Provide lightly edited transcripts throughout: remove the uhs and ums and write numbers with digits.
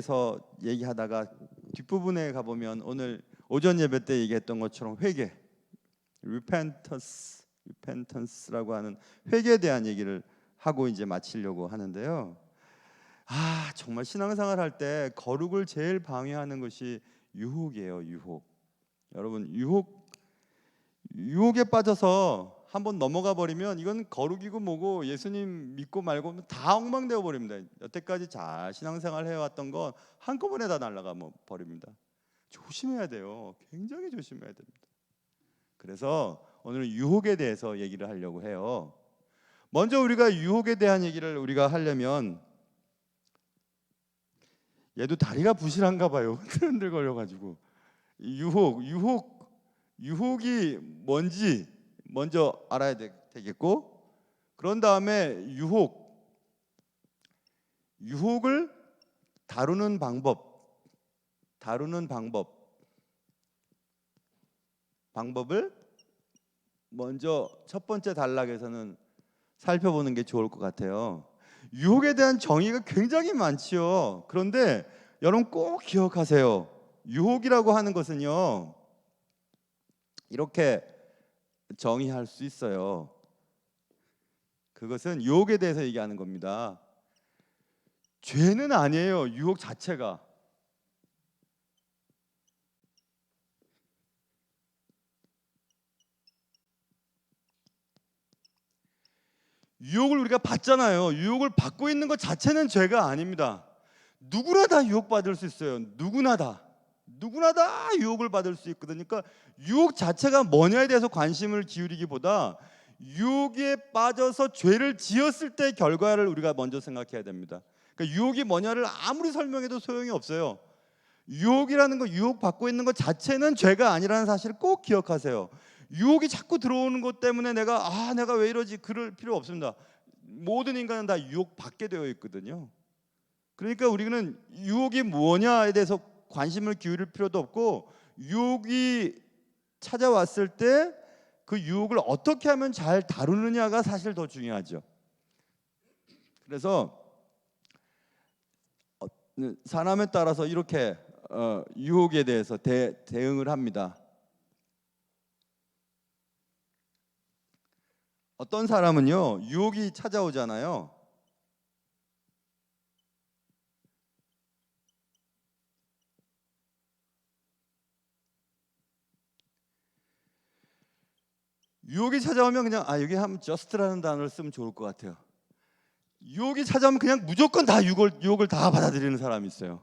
대해서 얘기하다가 뒷부분에 가보면 오늘 오전 예배 때 얘기했던 것처럼 회개, repentance라고 하는 회개에 대한 얘기를 하고 이제 마치려고 하는데요. 정말 신앙생활 할 때 거룩을 제일 방해하는 것이 유혹이에요. 유혹. 여러분, 유혹에 빠져서 한번 넘어가 버리면 이건 거룩이고 뭐고 예수님 믿고 말고 다 엉망되어 버립니다. 여태까지 잘 신앙생활 해왔던 건 한꺼번에 다 날아가 버립니다. 조심해야 돼요. 굉장히 조심해야 됩니다. 그래서 오늘 유혹에 대해서 얘기를 하려고 해요. 먼저 우리가 유혹에 대한 얘기를 우리가 하려면, 얘도 다리가 부실한가 봐요. 흔들흔들 걸려가지고. 유혹이 뭔지 먼저 알아야 되겠고, 그런 다음에 유혹을 다루는 방법을 먼저 첫 번째 단락에서는 살펴보는 게 좋을 것 같아요. 유혹에 대한 정의가 굉장히 많지요. 그런데 여러분 꼭 기억하세요. 유혹이라고 하는 것은요, 이렇게 정의할 수 있어요. 그것은 유혹에 대해서 얘기하는 겁니다. 죄는 아니에요. 유혹 자체가. 유혹을 우리가 받잖아요. 유혹을 받고 있는 것 자체는 죄가 아닙니다. 누구나 다 유혹받을 수 있어요. 누구나 다 유혹을 받을 수 있거든요. 그러니까 유혹 자체가 뭐냐에 대해서 관심을 기울이기보다 유혹에 빠져서 죄를 지었을 때 결과를 우리가 먼저 생각해야 됩니다. 그러니까 유혹이 뭐냐를 아무리 설명해도 소용이 없어요. 유혹이라는 거, 유혹받고 있는 것 자체는 죄가 아니라는 사실을 꼭 기억하세요. 유혹이 자꾸 들어오는 것 때문에 내가 왜 이러지, 그럴 필요 없습니다. 모든 인간은 다 유혹받게 되어 있거든요. 그러니까 우리는 유혹이 뭐냐에 대해서 관심을 기울일 필요도 없고, 유혹이 찾아왔을 때 그 유혹을 어떻게 하면 잘 다루느냐가 사실 더 중요하죠. 그래서 사람에 따라서 이렇게 유혹에 대해서 대응을 합니다. 어떤 사람은요, 유혹이 찾아오잖아요. 유혹이 찾아오면 그냥 여기 하면 just라는 단어를 쓰면 좋을 것 같아요. 유혹이 찾아오면 그냥 무조건 다 유혹을 다 받아들이는 사람이 있어요.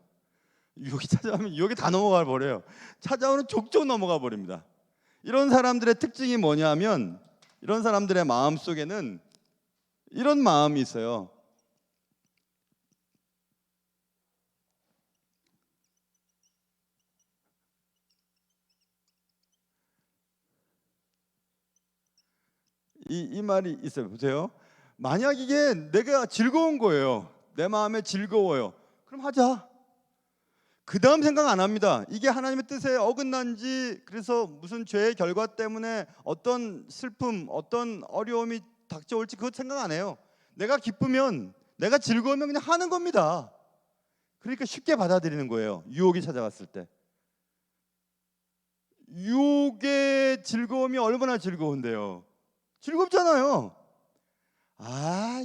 유혹이 찾아오면 유혹이 다 넘어가 버려요. 찾아오는 족족 넘어가 버립니다. 이런 사람들의 특징이 뭐냐면, 이런 사람들의 마음 속에는 이런 마음이 있어요. 이 말이 있어요. 보세요. 만약 이게 내가 즐거운 거예요. 내 마음에 즐거워요. 그럼 하자. 그 다음 생각 안 합니다. 이게 하나님의 뜻에 어긋난지, 그래서 무슨 죄의 결과 때문에 어떤 슬픔, 어떤 어려움이 닥쳐올지 그것 생각 안 해요. 내가 기쁘면, 내가 즐거우면 그냥 하는 겁니다. 그러니까 쉽게 받아들이는 거예요. 유혹이 찾아왔을 때. 유혹의 즐거움이 얼마나 즐거운데요. 즐겁잖아요.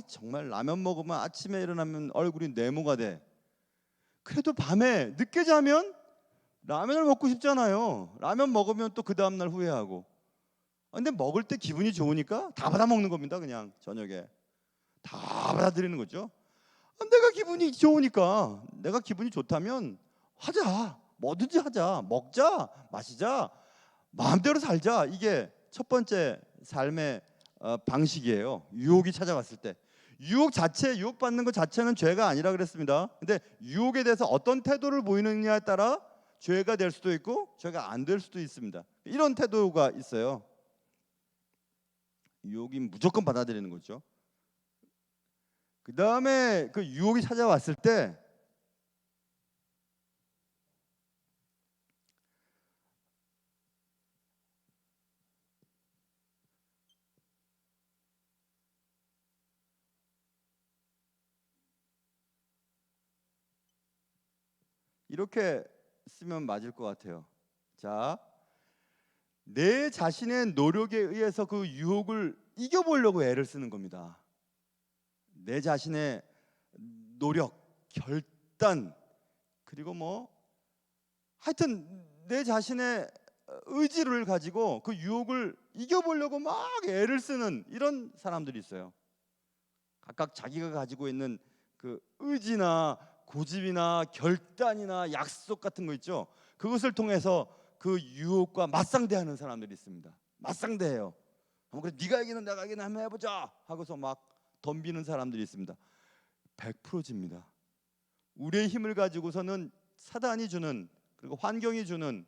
정말 라면 먹으면 아침에 일어나면 얼굴이 네모가 돼. 그래도 밤에 늦게 자면 라면을 먹고 싶잖아요. 라면 먹으면 또 그 다음날 후회하고. 근데 먹을 때 기분이 좋으니까 다 받아 먹는 겁니다. 그냥 저녁에 다 받아들이는 거죠. 내가 기분이 좋으니까, 내가 기분이 좋다면 하자. 뭐든지 하자. 먹자, 마시자, 마음대로 살자. 이게 첫 번째 삶의 방식이에요. 유혹이 찾아왔을 때. 유혹받는 것 자체는 죄가 아니라 그랬습니다. 근데 유혹에 대해서 어떤 태도를 보이느냐에 따라 죄가 될 수도 있고 죄가 안 될 수도 있습니다. 이런 태도가 있어요. 유혹이 무조건 받아들이는 거죠. 그 다음에 그 유혹이 찾아왔을 때 이렇게 쓰면 맞을 것 같아요. 자, 내 자신의 노력에 의해서 그 유혹을 이겨보려고 애를 쓰는 겁니다. 내 자신의 노력, 결단, 그리고 뭐 하여튼 내 자신의 의지를 가지고 그 유혹을 이겨보려고 막 애를 쓰는 이런 사람들이 있어요. 각각 자기가 가지고 있는 그 의지나 고집이나 결단이나 약속 같은 거 있죠. 그것을 통해서 그 유혹과 맞상대하는 사람들이 있습니다. 맞상대해요. 그래, 네가 이기는 내가 이기는 한번 해보자 하고서 막 덤비는 사람들이 있습니다. 100% 집니다. 우리의 힘을 가지고서는 사단이 주는, 그리고 환경이 주는,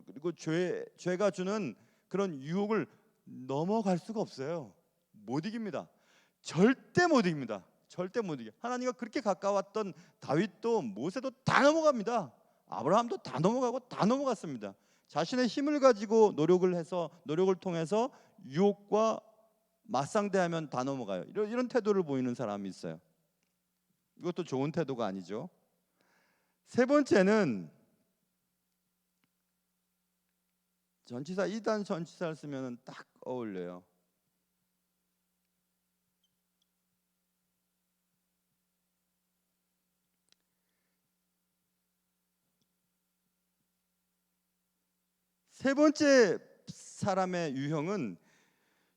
그리고 죄가 주는 그런 유혹을 넘어갈 수가 없어요. 못 이깁니다. 절대 못 이깁니다. 절대 못 이겨. 하나님과 그렇게 가까웠던 다윗도 모세도 다 넘어갑니다. 아브라함도 다 넘어가고 다 넘어갔습니다. 자신의 힘을 가지고 노력을 통해서 유혹과 맞상대하면 다 넘어가요. 이런 태도를 보이는 사람이 있어요. 이것도 좋은 태도가 아니죠. 세 번째는 전치사 2단 전치사를 쓰면 딱 어울려요. 세 번째 사람의 유형은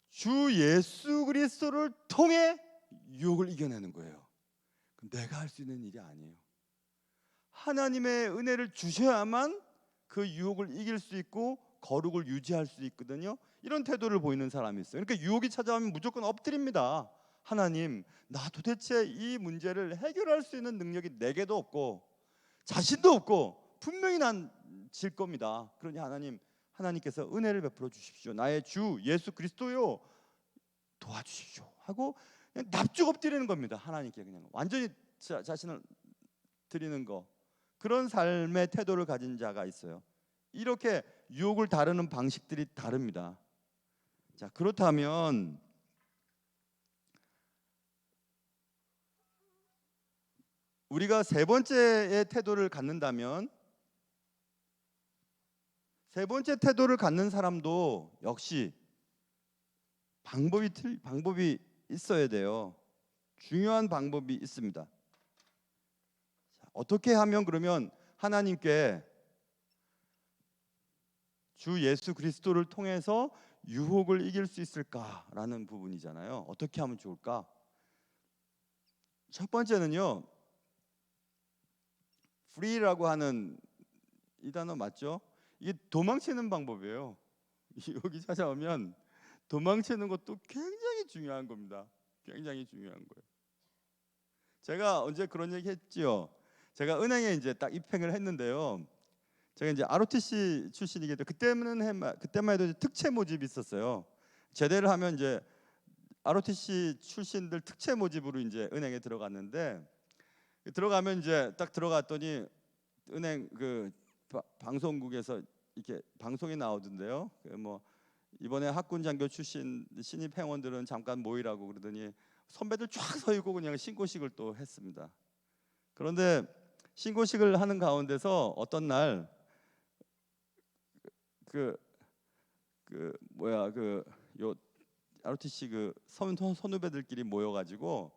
주 예수 그리스도를 통해 유혹을 이겨내는 거예요. 내가 할 수 있는 일이 아니에요. 하나님의 은혜를 주셔야만 그 유혹을 이길 수 있고 거룩을 유지할 수 있거든요. 이런 태도를 보이는 사람이 있어요. 그러니까 유혹이 찾아오면 무조건 엎드립니다. 하나님, 나 도대체 이 문제를 해결할 수 있는 능력이 내게도 없고 자신도 없고 분명히 난 질 겁니다. 그러니 하나님께서 은혜를 베풀어 주십시오. 나의 주 예수 그리스도요 도와주십시오 하고 그냥 납죽 엎드리는 겁니다. 하나님께 그냥 완전히 자신을 드리는 거. 그런 삶의 태도를 가진 자가 있어요. 이렇게 유혹을 다루는 방식들이 다릅니다. 자, 그렇다면 우리가 세 번째의 태도를 갖는다면, 세 번째 태도를 갖는 사람도 역시 방법이 있어야 돼요. 중요한 방법이 있습니다. 자, 어떻게 하면 그러면 하나님께 주 예수 그리스도를 통해서 유혹을 이길 수 있을까라는 부분이잖아요. 어떻게 하면 좋을까? 첫 번째는요, free라고 하는 이 단어 맞죠? 이게 도망치는 방법이에요. 여기 찾아오면 도망치는 것도 굉장히 중요한 겁니다. 굉장히 중요한 거예요. 제가 언제 그런 얘기 했지요. 제가 은행에 이제 딱 입행을 했는데요. 제가 이제 ROTC 출신이기 때문에 그때만 해도 특채 모집이 있었어요. 제대를 하면 이제 ROTC 출신들 특채 모집으로 이제 은행에 들어갔는데, 들어가면 이제 딱 들어갔더니 은행 그 방송국에서 이렇게 방송이 나오던데요. 뭐 이번에 학군 장교 출신 신입 회원들은 잠깐 모이라고 그러더니 선배들 쫙 서 있고 그냥 신고식을 또 했습니다. 그런데 신고식을 하는 가운데서 어떤 날 요 ROTC 그 선후배들끼리 모여가지고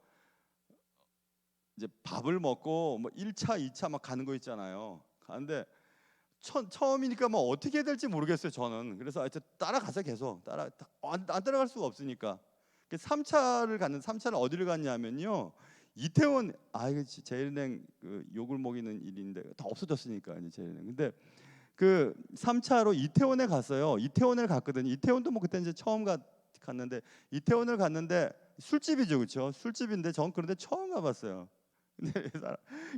이제 밥을 먹고 뭐 1차, 2차 막 가는 거 있잖아요. 가는데 처음이니까 뭐 어떻게 해야 될지 모르겠어요, 저는. 그래서 하여튼 따라가서 계속 안 따라갈 수가 없으니까 3차를 어디를 갔냐면요, 이태원. 이거 제일은행 그 욕을 먹이는 일인데 다 없어졌으니까 이제 제일은행. 근데 그 3차로 이태원에 갔어요. 이태원을 갔거든요. 이태원도 뭐 그때 이제 처음 갔는데 이태원을 갔는데 술집이죠, 그렇죠? 술집인데 전 그런데 처음 가봤어요. 근데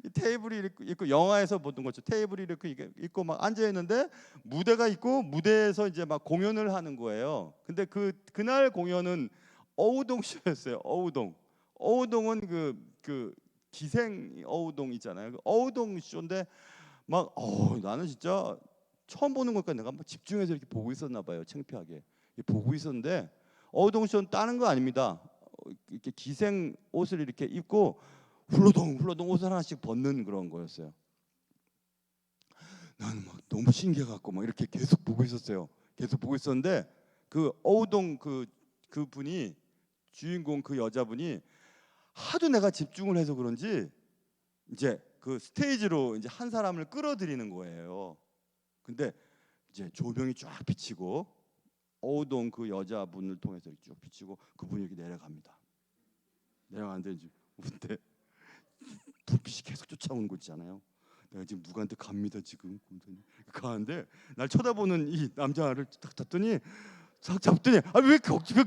이 테이블이 있고 영화에서 보던 것처럼 테이블이 이렇게 있고 막 앉아 있는데 무대가 있고 무대에서 이제 막 공연을 하는 거예요. 근데 그날 공연은 어우동 쇼였어요. 어우동은 그 기생 어우동 있잖아요. 그 어우동 쇼인데 막 나는 진짜 처음 보는 거니까 내가 막 집중해서 이렇게 보고 있었나 봐요. 창피하게 보고 있었는데 어우동 쇼는 다른 거 아닙니다. 이렇게 기생 옷을 이렇게 입고 훌러덩 옷을 하나씩 벗는 그런 거였어요. 나는 막 너무 신기해갖고 막 이렇게 계속 보고 있었어요. 계속 보고 있었는데 그 어우동 그 분이 주인공 그 여자분이 하도 내가 집중을 해서 그런지 이제 그 스테이지로 이제 한 사람을 끌어들이는 거예요. 근데 이제 조명이 쫙 비치고 어우동 그 여자분을 통해서 쭉 비치고 그분이 이렇게 내려갑니다. 내려가는데 이제 근데 불빛이 계속 쫓아오는 거 있잖아요. 내가 지금 누구한테 갑니다 지금 가는데 날 쳐다보는 이 남자를 딱 잡더니 싹 잡더니 왜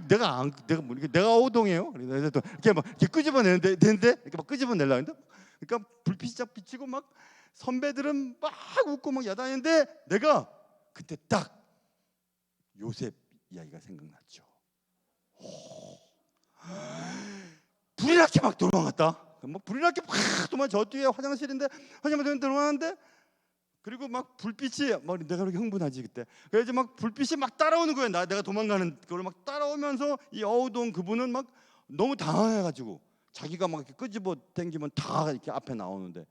내가 뭐 이렇게 내가 어우동이에요? 그래서 이렇게 막 이렇게 끄집어내는데 이렇게 막 끄집어내려는데 그러니까 불빛이 쫙 비치고 막 선배들은 막 웃고 막 야단인데 내가 그때 딱 요셉 이야기가 생각났죠. 불이 나게 막 도망갔다. 뭐 불이 나게 막 도망 저 뒤에 화장실인데 화장실에 들어가는데 그리고 막 불빛이 막 내가 그렇게 흥분하지 그때. 그래서 막 불빛이 막 따라오는 거예요. 내가 도망가는 그걸 막 따라오면서 이 어우동 그분은 막 너무 당황해가지고 자기가 막 이렇게 끄집어 당기면 다 이렇게 앞에 나오는데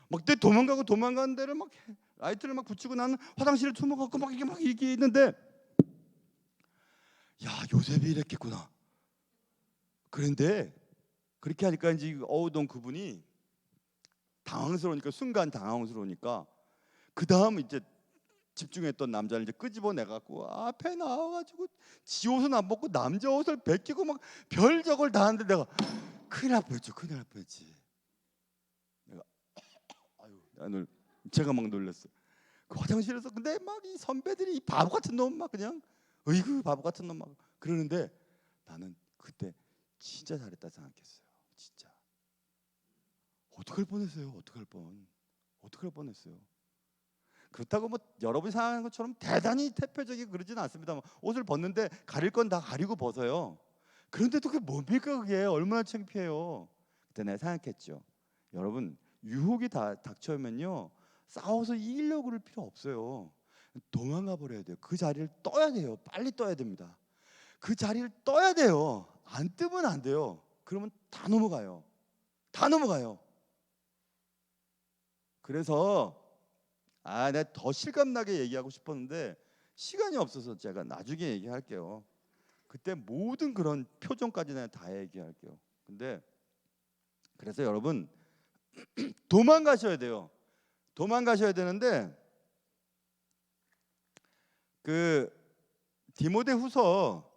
막 내 도망가는 데를 막 라이트를 막 붙이고 나는 화장실을 숨어갖고 막 이게 있는데 야 요셉이 이랬겠구나. 그런데 그렇게 하니까 이제 어우동 그분이 당황스러우니까 순간 당황스러우니까 그 다음 이제 집중했던 남자를 이제 끄집어내갖고 앞에 나와가지고 지 옷은 안 벗고 남자 옷을 벗기고 막 별저걸 다 하는데 내가 큰일 날 뻔했지. 내가 아유 제가 막 놀랐어요. 그 화장실에서 근데 막 이 선배들이 이 바보 같은 놈 막 그냥 어이구 바보 같은 놈 막 그러는데 나는 그때 진짜 잘했다 생각했어요. 진짜 어떡할 뻔했어요. 어떡할 뻔했어요. 그렇다고 뭐 여러분이 생각하는 것처럼 대단히 태폐적이고 그러지는 않습니다. 옷을 벗는데 가릴 건 다 가리고 벗어요. 그런데도 그게 뭡니까 그게 얼마나 창피해요. 그때 내가 생각했죠. 여러분 유혹이 닥쳐오면요 싸워서 이기려고 그럴 필요 없어요. 도망가 버려야 돼요. 그 자리를 떠야 돼요. 빨리 떠야 됩니다. 그 자리를 떠야 돼요. 안 뜨면 안 돼요. 그러면 다 넘어가요. 그래서 내가 더 실감나게 얘기하고 싶었는데 시간이 없어서 제가 나중에 얘기할게요. 그때 모든 그런 표정까지는 다 얘기할게요. 근데 그래서 여러분 도망가셔야 돼요. 도망가셔야 되는데 그 디모데후서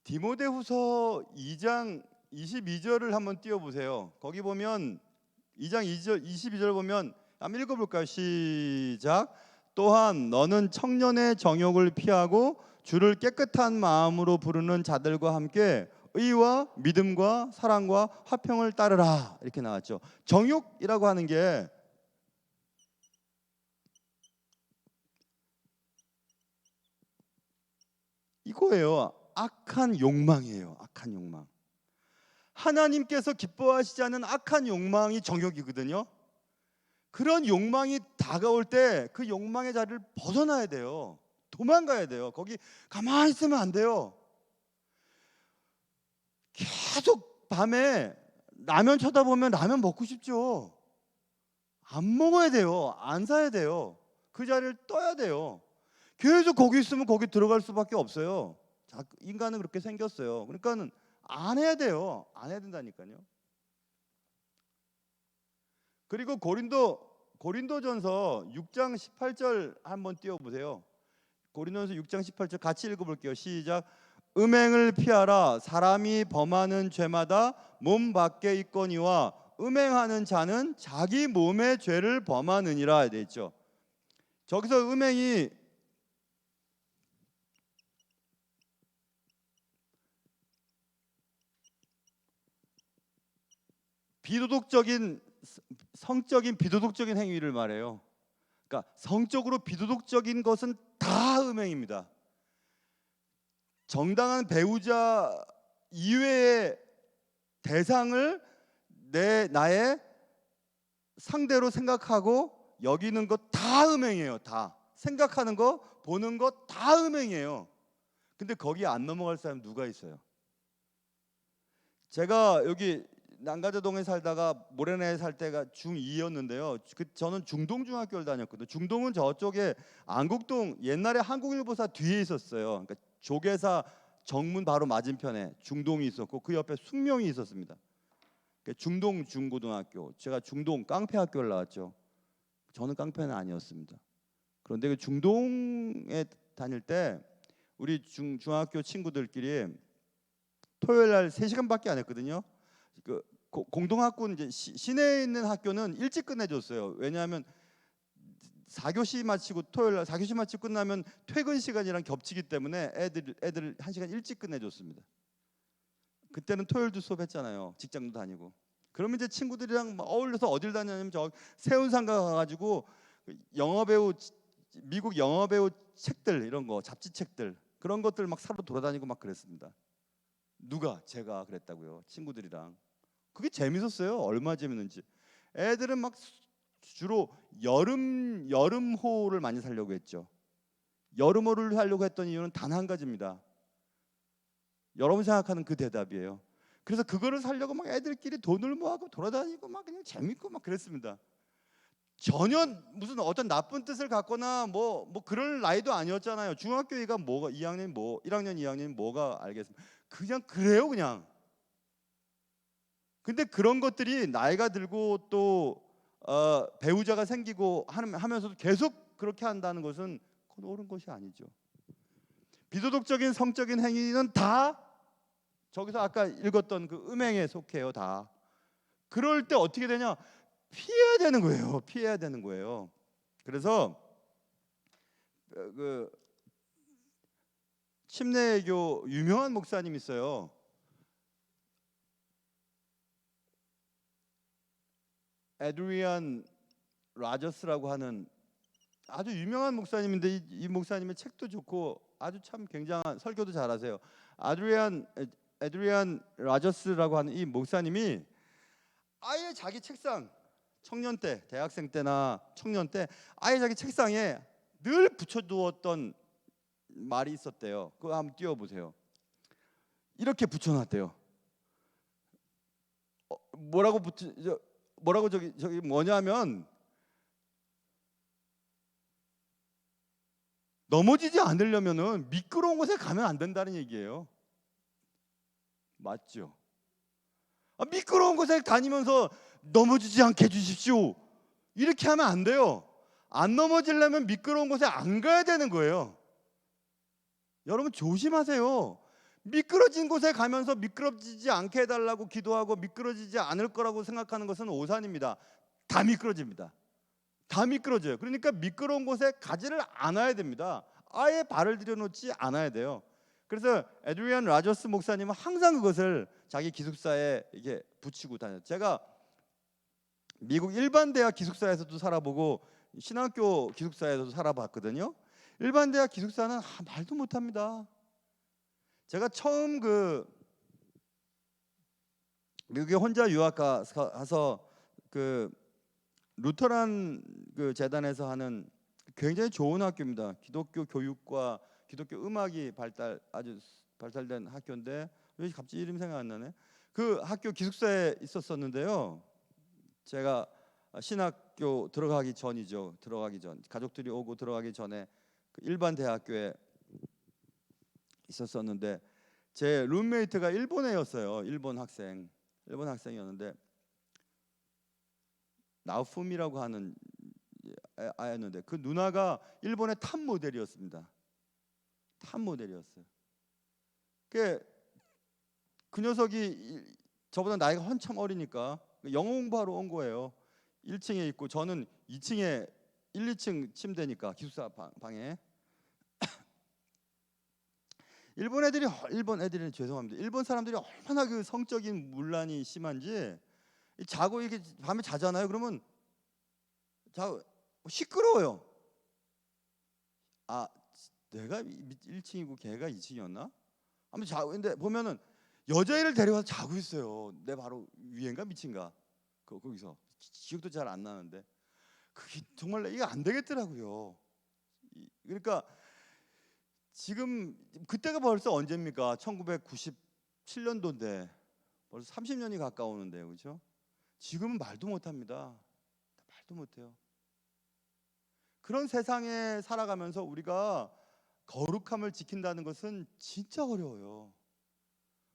2장 22절을 한번 띄워보세요. 거기 보면 2장 22절 보면 한번 읽어볼까요? 시작. 또한 너는 청년의 정욕을 피하고 주를 깨끗한 마음으로 부르는 자들과 함께 의와 믿음과 사랑과 화평을 따르라 이렇게 나왔죠. 정욕이라고 하는 게 이거예요. 악한 욕망이에요. 악한 욕망. 하나님께서 기뻐하시지 않는 악한 욕망이 정욕이거든요. 그런 욕망이 다가올 때 그 욕망의 자리를 벗어나야 돼요. 도망가야 돼요. 거기 가만히 있으면 안 돼요. 계속 밤에 라면 쳐다보면 라면 먹고 싶죠. 안 먹어야 돼요. 안 사야 돼요. 그 자리를 떠야 돼요. 계속 거기 있으면 거기 들어갈 수밖에 없어요. 인간은 그렇게 생겼어요. 그러니까는 안 해야 돼요. 안 해야 된다니까요. 그리고 고린도전서 6장 18절 한번 띄워보세요. 고린도전서 6장 18절 같이 읽어볼게요. 시작. 음행을 피하라. 사람이 범하는 죄마다 몸 밖에 있거니와 음행하는 자는 자기 몸의 죄를 범하느니라 되어 있죠. 저기서 음행이 성적인 비도덕적인 행위를 말해요. 그러니까 성적으로 비도덕적인 것은 다 음행입니다. 정당한 배우자 이외의 대상을 나의 상대로 생각하고 여기는 것 다 음행이에요. 다 생각하는 거 보는 거 다 음행이에요. 근데 거기 안 넘어갈 사람 누가 있어요? 제가 여기 난가자동에 살다가 모래내에 살 때가 중2였는데요. 저는 중동중학교를 다녔거든요. 중동은 저쪽에 안국동, 옛날에 한국일보사 뒤에 있었어요. 그러니까 조계사 정문 바로 맞은편에 중동이 있었고 그 옆에 숙명이 있었습니다. 그러니까 중동 중고등학교. 제가 중동 깡패학교를 나왔죠. 저는 깡패는 아니었습니다. 그런데 그 중동에 다닐 때 우리 중학교 친구들끼리 토요일 날 3시간밖에 안 했거든요. 그 공동학군 이제 시내에 있는 학교는 일찍 끝내줬어요. 왜냐하면 4교시 마치고 토요일 날 4교시 마치고 끝나면 퇴근 시간이랑 겹치기 때문에 애들 1시간 일찍 끝내줬습니다. 그때는 토요일도 수업했잖아요. 직장도 다니고. 그러면 이제 친구들이랑 막 어울려서 어딜 다녔냐면 저 세운상가 가가지고 영어배우 미국 영어배우 책들 이런 거 잡지책들 그런 것들 막 사러 돌아다니고 막 그랬습니다. 누가? 제가 그랬다고요. 친구들이랑. 그게 재밌었어요. 얼마나 재밌는지. 애들은 막 주로 여름호를 많이 살려고 했죠. 여름호를 하려고 했던 이유는 단 한 가지입니다. 여러분 생각하는 그 대답이에요. 그래서 그거를 살려고 막 애들끼리 돈을 모아고 돌아다니고 막 그냥 재밌고 막 그랬습니다. 전혀 무슨 어떤 나쁜 뜻을 갖거나 뭐 그럴 나이도 아니었잖아요. 중학교가 뭐가 2학년 뭐 1학년 2학년 뭐가 알겠습니까? 그냥 그래요 그냥. 근데 그런 것들이 나이가 들고 또 배우자가 생기고 하면서도 계속 그렇게 한다는 것은 그건 옳은 것이 아니죠. 비도덕적인 성적인 행위는 다 저기서 아까 읽었던 그 음행에 속해요. 다. 그럴 때 어떻게 되냐? 피해야 되는 거예요. 피해야 되는 거예요. 그래서 그 침례교 유명한 목사님 있어요. 에드리안 라저스라고 하는 아주 유명한 목사님인데 이 목사님의 책도 좋고 아주 참 굉장한 설교도 잘하세요. 에드리안 라저스라고 하는 이 목사님이 아예 자기 책상 청년 때 대학생 때나 청년 때 아예 자기 책상에 늘 붙여두었던 말이 있었대요. 그거 한번 띄워보세요. 이렇게 붙여놨대요. 뭐라고 저기 뭐냐면 넘어지지 않으려면은 미끄러운 곳에 가면 안 된다는 얘기예요. 맞죠? 미끄러운 곳에 다니면서 넘어지지 않게 해주십시오. 이렇게 하면 안 돼요. 안 넘어지려면 미끄러운 곳에 안 가야 되는 거예요. 여러분 조심하세요. 미끄러진 곳에 가면서 미끄러지지 않게 해달라고 기도하고 미끄러지지 않을 거라고 생각하는 것은 오산입니다. 다 미끄러집니다. 다 미끄러져요. 그러니까 미끄러운 곳에 가지를 않아야 됩니다. 아예 발을 들여놓지 않아야 돼요. 그래서 에드리안 라저스 목사님은 항상 그것을 자기 기숙사에 이게 붙이고 다녔어요. 제가 미국 일반 대학 기숙사에서도 살아보고 신학교 기숙사에서도 살아봤거든요. 일반 대학 기숙사는 말도 못합니다. 제가 처음 그 미국에 혼자 유학 가서 그 루터란 그 재단에서 하는 굉장히 좋은 학교입니다. 기독교 교육과 기독교 음악이 아주 발달된 학교인데 왜 갑자기 이름 생각 안 나네. 그 학교 기숙사에 있었었는데요. 제가 신학교 들어가기 전이죠. 들어가기 전 가족들이 오고 들어가기 전에 그 일반 대학교에 있었었는데 제 룸메이트가 일본 애였어요. 일본 학생이었는데 나우품이라고 하는 아였는데 그 누나가 일본의 탑 모델이었습니다. 탑 모델이었어요. 그 녀석이 저보다 나이가 한참 어리니까 영어 공부하러 온 거예요. 1층에 있고 저는 2층에 1, 2층 침대니까 기숙사 방에 일본 애들이 죄송합니다. 일본 사람들이 얼마나 그 성적인 문란이 심한지 자고 이게 밤에 자잖아요. 그러면 시끄러워요. 내가 1층이고 걔가 2층이었나? 아무튼 자고 근데 보면은 여자애를 데려와서 자고 있어요. 내 바로 위인가 밑인가? 거기서 기억도 잘 안 나는데 그게 정말 이게 안 되겠더라고요. 그러니까 지금 그때가 벌써 언제입니까? 1997년도인데 벌써 30년이 가까우는데요, 그렇죠? 지금은 말도 못합니다. 말도 못해요. 그런 세상에 살아가면서 우리가 거룩함을 지킨다는 것은 진짜 어려워요.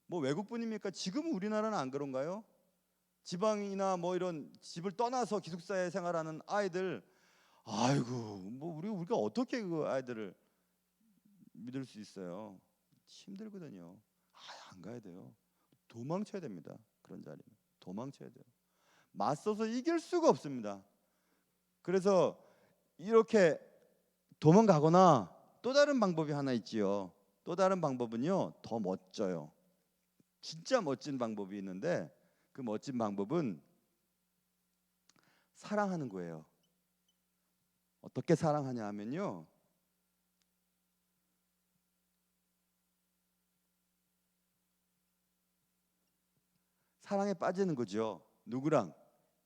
뭐 외국분입니까? 지금 우리나라는 안 그런가요? 지방이나 뭐 이런 집을 떠나서 기숙사에 생활하는 아이들, 아이고 뭐 우리가 어떻게 그 아이들을 믿을 수 있어요? 힘들거든요. 안 가야 돼요. 도망쳐야 됩니다. 그런 자리는 도망쳐야 돼요. 맞서서 이길 수가 없습니다. 그래서 이렇게 도망가거나 또 다른 방법이 하나 있지요. 또 다른 방법은요, 더 멋져요. 진짜 멋진 방법이 있는데 그 멋진 방법은 사랑하는 거예요. 어떻게 사랑하냐 하면요, 사랑에 빠지는 거죠. 누구랑?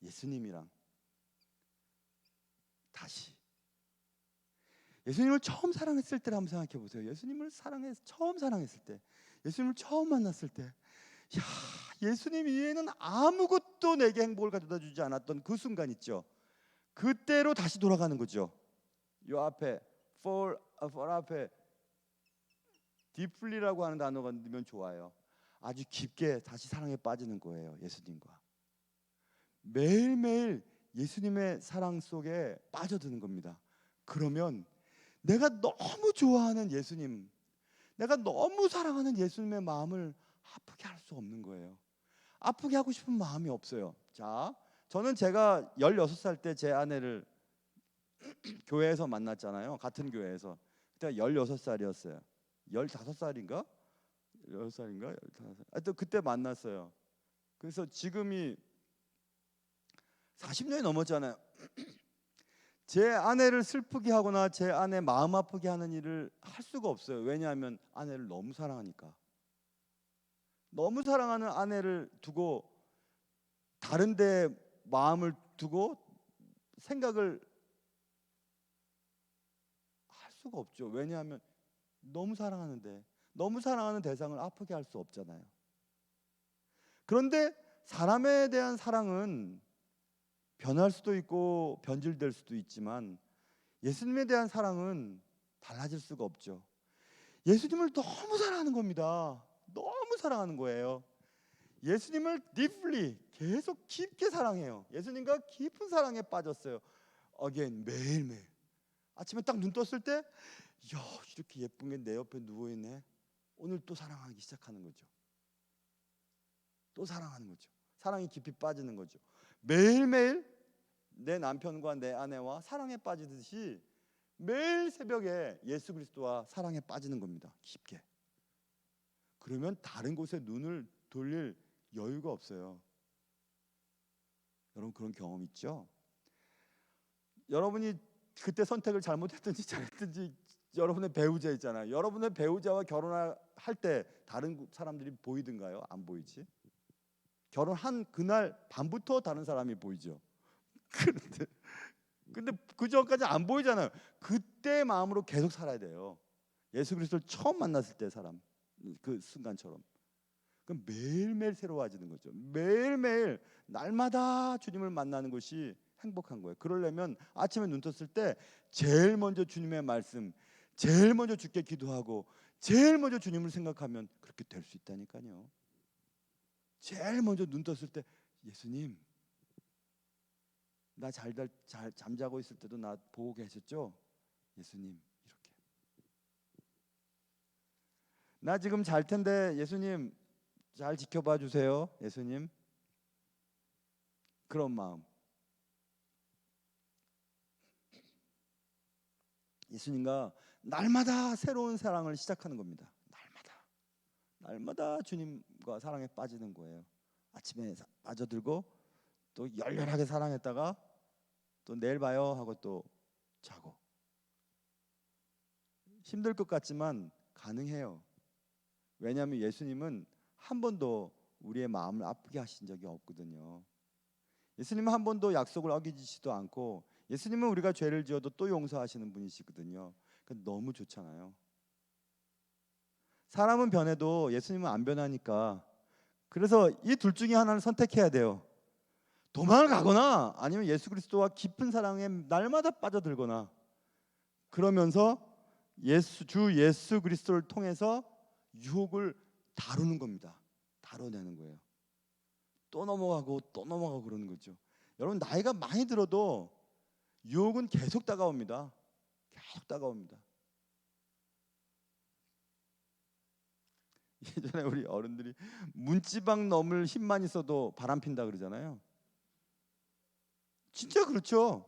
예수님이랑. 다시 예수님을 처음 사랑했을 때를 한번 생각해 보세요. 예수님을 처음 사랑했을 때, 예수님을 처음 만났을 때, 야, 예수님 이외에는 아무것도 내게 행복을 가져다 주지 않았던 그 순간 있죠. 그때로 다시 돌아가는 거죠. 요 앞에 for 앞에 deeply라고 하는 단어가 넣으면 좋아요. 아주 깊게 다시 사랑에 빠지는 거예요. 예수님과 매일매일 예수님의 사랑 속에 빠져드는 겁니다. 그러면 내가 너무 좋아하는 예수님, 내가 너무 사랑하는 예수님의 마음을 아프게 할 수 없는 거예요. 아프게 하고 싶은 마음이 없어요. 자, 저는 제가 16살 때 제 아내를 교회에서 만났잖아요. 같은 교회에서. 그때 16살이었어요. 15살인가? 10살인가? 15살. 하여튼 그때 만났어요. 그래서 지금이 40년이 넘었잖아요. 제 아내를 슬프게 하거나 제 아내 마음 아프게 하는 일을 할 수가 없어요. 왜냐하면 아내를 너무 사랑하니까. 너무 사랑하는 아내를 두고 다른 데 마음을 두고 생각을 할 수가 없죠. 왜냐하면 너무 사랑하는데, 너무 사랑하는 대상을 아프게 할 수 없잖아요. 그런데 사람에 대한 사랑은 변할 수도 있고 변질될 수도 있지만 예수님에 대한 사랑은 달라질 수가 없죠. 예수님을 너무 사랑하는 겁니다. 너무 사랑하는 거예요. 예수님을 deeply, 계속 깊게 사랑해요. 예수님과 깊은 사랑에 빠졌어요. again, 매일매일. 아침에 딱 눈 떴을 때, 야, 이렇게 예쁜 게 내 옆에 누워있네. 오늘 또 사랑하기 시작하는 거죠. 또 사랑하는 거죠. 사랑이 깊이 빠지는 거죠. 매일매일 내 남편과 내 아내와 사랑에 빠지듯이 매일 새벽에 예수 그리스도와 사랑에 빠지는 겁니다. 깊게. 그러면 다른 곳에 눈을 돌릴 여유가 없어요. 여러분 그런 경험 있죠? 여러분이 그때 선택을 잘못했든지 잘했든지 여러분의 배우자 있잖아요. 여러분의 배우자와 결혼할 때 다른 사람들이 보이든가요? 안 보이지? 결혼한 그날 밤부터 다른 사람이 보이죠. 근데 그 전까지 안 보이잖아요. 그때 마음으로 계속 살아야 돼요. 예수 그리스도를 처음 만났을 때 사람 그 순간처럼. 그럼 매일매일 새로워지는 거죠. 매일매일 날마다 주님을 만나는 것이 행복한 거예요. 그러려면 아침에 눈 떴을 때 제일 먼저 주님의 말씀, 제일 먼저 주께 기도하고 제일 먼저 주님을 생각하면 그렇게 될 수 있다니까요. 제일 먼저 눈 떴을 때 예수님, 나 잘 잠자고 있을 때도 나 보고 계셨죠? 예수님, 이렇게. 나 지금 잘 텐데 예수님 잘 지켜봐 주세요. 예수님. 그런 마음. 예수님과 날마다 새로운 사랑을 시작하는 겁니다. 날마다 주님과 사랑에 빠지는 거예요. 아침에 빠져들고 또 열렬하게 사랑했다가 또 내일 봐요 하고 또 자고. 힘들 것 같지만 가능해요. 왜냐하면 예수님은 한 번도 우리의 마음을 아프게 하신 적이 없거든요. 예수님은 한 번도 약속을 어기지도 않고 예수님은 우리가 죄를 지어도 또 용서하시는 분이시거든요. 너무 좋잖아요. 사람은 변해도 예수님은 안 변하니까 그래서 이 둘 중에 하나를 선택해야 돼요. 도망을 가거나 아니면 예수 그리스도와 깊은 사랑에 날마다 빠져들거나, 그러면서 주 예수 그리스도를 통해서 유혹을 다루는 겁니다. 다뤄내는 거예요. 또 넘어가고 또 넘어가고 그러는 거죠. 여러분, 나이가 많이 들어도 유혹은 계속 다가옵니다. 계속 다가옵니다. 예전에 우리 어른들이 문지방 넘을 힘만 있어도 바람 핀다 그러잖아요. 진짜 그렇죠.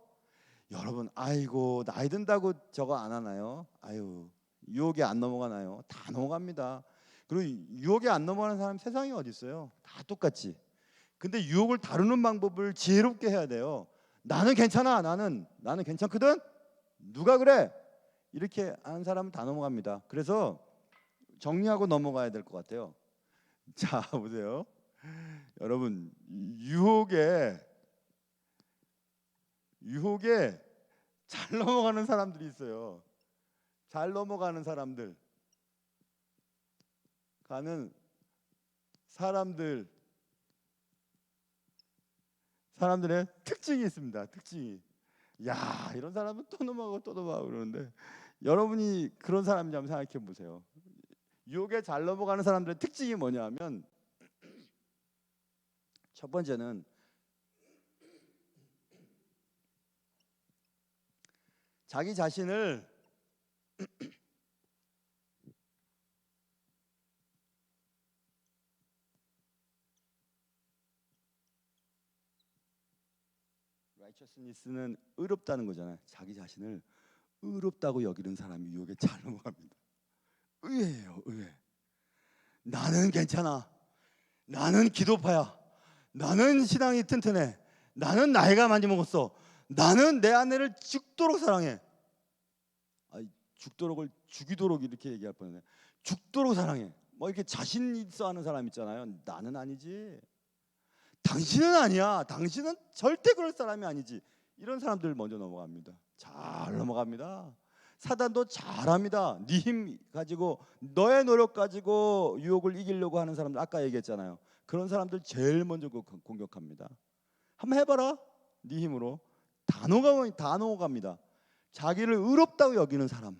여러분, 아이고 나이 든다고 저거 안 하나요? 아유, 유혹에 안 넘어가나요? 다 넘어갑니다. 그리고 유혹에 안 넘어가는 사람 세상에 어디 있어요? 다 똑같지. 근데 유혹을 다루는 방법을 지혜롭게 해야 돼요. 나는 괜찮아, 나는 괜찮거든. 누가 그래? 이렇게 하는 사람은 다 넘어갑니다. 그래서 정리하고 넘어가야 될 것 같아요. 자, 보세요. 여러분, 유혹에 잘 넘어가는 사람들이 있어요. 잘 넘어가는 사람들, 가는 사람들의 특징이 있습니다. 특징이. 야, 이런 사람은 또 넘어가고 또 넘어가고 그러는데, 여러분이 그런 사람인지 한번 생각해 보세요. 유혹에 잘 넘어가는 사람들의 특징이 뭐냐면, 첫 번째는 자기 자신을 righteousness는 의롭다는 거잖아요. 자기 자신을 의롭다고 여기는 사람이 유혹에 잘 넘어갑니다. 의외예요, 의외. 나는 괜찮아. 나는 기도파야. 나는 신앙이 튼튼해. 나는 나이가 많이 먹었어. 나는 내 아내를 죽도록 사랑해. 죽도록을 죽이도록 이렇게 얘기할 뻔했네. 죽도록 사랑해. 뭐 이렇게 자신 있어 하는 사람 있잖아요. 나는 아니지. 당신은 아니야. 당신은 절대 그럴 사람이 아니지. 이런 사람들 먼저 넘어갑니다. 잘 넘어갑니다. 사단도 잘합니다. 네 힘 가지고, 너의 노력 가지고 유혹을 이기려고 하는 사람들, 아까 얘기했잖아요. 그런 사람들 제일 먼저 공격합니다. 한번 해봐라. 네 힘으로 다 넘어갑니다. 자기를 의롭다고 여기는 사람,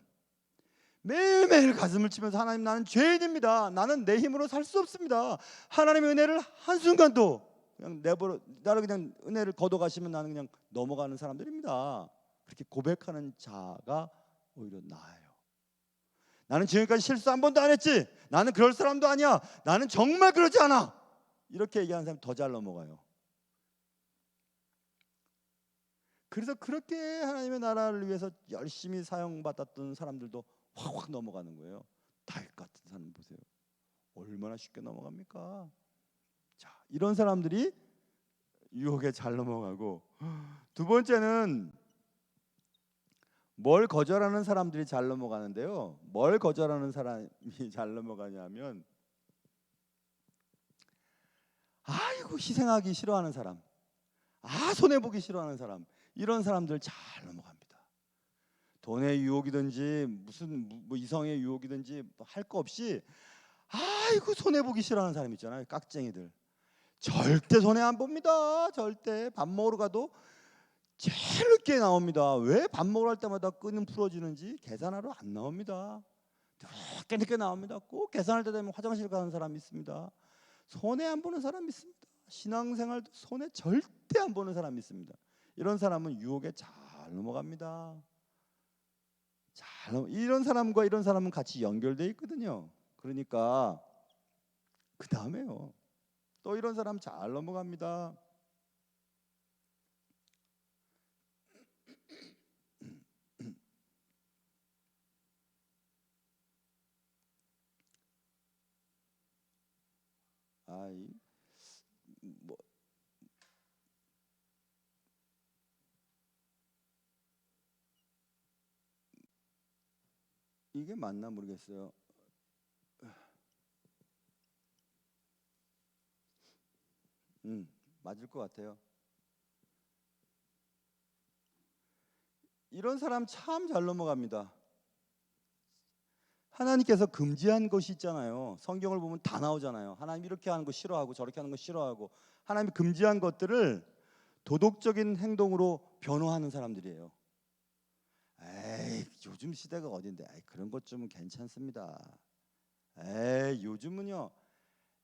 매일매일 가슴을 치면서 하나님, 나는 죄인입니다. 나는 내 힘으로 살 수 없습니다. 하나님의 은혜를 한순간도 그냥 나를 그냥 은혜를 걷어가시면 나는 그냥 넘어가는 사람들입니다. 그렇게 고백하는 자가 오히려 나아요. 나는 지금까지 실수 한 번도 안 했지. 나는 그럴 사람도 아니야. 나는 정말 그러지 않아. 이렇게 얘기하는 사람이 더 잘 넘어가요. 그래서 그렇게 하나님의 나라를 위해서 열심히 사용받았던 사람들도 확 넘어가는 거예요. 다윗 같은 사람 보세요. 얼마나 쉽게 넘어갑니까? 자, 이런 사람들이 유혹에 잘 넘어가고, 두 번째는 뭘 거절하는 사람들이 잘 넘어가는데요. 뭘 거절하는 사람이 잘 넘어가냐면, 아이고 희생하기 싫어하는 사람, 손해 보기 싫어하는 사람, 이런 사람들 잘 넘어갑니다. 돈의 유혹이든지 무슨 뭐 이성의 유혹이든지 할 거 없이 아이고 손해 보기 싫어하는 사람 있잖아요. 깍쟁이들. 절대 손해 안 봅니다. 절대. 밥 먹으러 가도 제일 늦게 나옵니다. 왜 밥 먹으러 할 때마다 끈은 풀어지는지 계산하러 안 나옵니다. 늦게 나옵니다. 꼭 계산할 때 되면 화장실 가는 사람이 있습니다. 손해 안 보는 사람이 있습니다. 신앙생활도 손해 절대 안 보는 사람이 있습니다. 이런 사람은 유혹에 잘 넘어갑니다. 이런 사람과 이런 사람은 같이 연결되어 있거든요. 그러니까 그 다음에요, 또 이런 사람 잘 넘어갑니다. 뭐 이게 맞나 모르겠어요. 맞을 것 같아요. 이런 사람 참 잘 넘어갑니다. 하나님께서 금지한 것이 있잖아요. 성경을 보면 다 나오잖아요. 하나님 이렇게 하는 거 싫어하고 저렇게 하는 거 싫어하고 하나님이 금지한 것들을 도덕적인 행동으로 변호하는 사람들이에요. 에이, 요즘 시대가 어딘데? 에이, 그런 것 좀 괜찮습니다. 에이, 요즘은요.